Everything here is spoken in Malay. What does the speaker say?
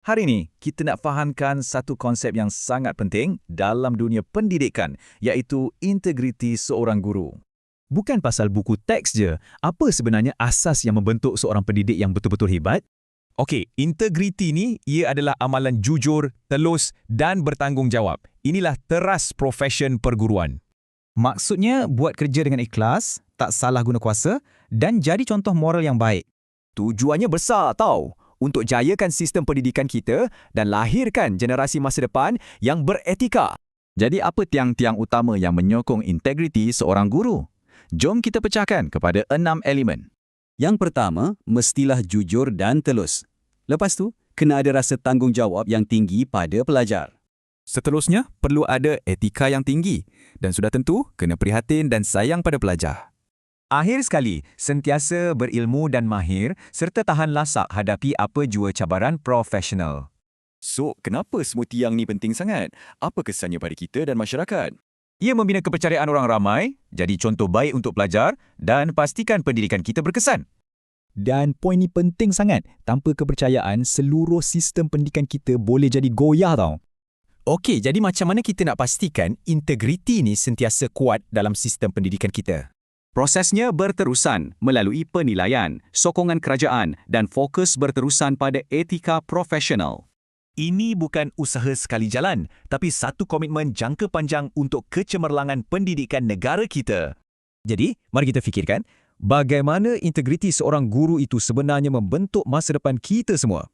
Hari ini, kita nak fahamkan satu konsep yang sangat penting dalam dunia pendidikan, iaitu integriti seorang guru. Bukan pasal buku teks je, apa sebenarnya asas yang membentuk seorang pendidik yang betul-betul hebat? Okey, integriti ni ia adalah amalan jujur, telus dan bertanggungjawab. Inilah teras profesyen perguruan. Maksudnya buat kerja dengan ikhlas, tak salah guna kuasa dan jadi contoh moral yang baik. Tujuannya besar tau, untuk jayakan sistem pendidikan kita dan lahirkan generasi masa depan yang beretika. Jadi apa tiang-tiang utama yang menyokong integriti seorang guru? Jom kita pecahkan kepada 6 elemen. Yang pertama, mestilah jujur dan telus. Lepas tu, kena ada rasa tanggungjawab yang tinggi pada pelajar. Seterusnya, perlu ada etika yang tinggi dan sudah tentu kena prihatin dan sayang pada pelajar. Akhir sekali, sentiasa berilmu dan mahir serta tahan lasak hadapi apa jua cabaran profesional. So, kenapa semua tiang ni penting sangat? Apa kesannya pada kita dan masyarakat? Ia membina kepercayaan orang ramai, jadi contoh baik untuk pelajar dan pastikan pendidikan kita berkesan. Dan poin ni penting sangat. Tanpa kepercayaan, seluruh sistem pendidikan kita boleh jadi goyah tau. Okey, jadi macam mana kita nak pastikan integriti ni sentiasa kuat dalam sistem pendidikan kita? Prosesnya berterusan melalui penilaian, sokongan kerajaan dan fokus berterusan pada etika profesional. Ini bukan usaha sekali jalan, tapi satu komitmen jangka panjang untuk kecemerlangan pendidikan negara kita. Jadi, mari kita fikirkan, bagaimana integriti seorang guru itu sebenarnya membentuk masa depan kita semua?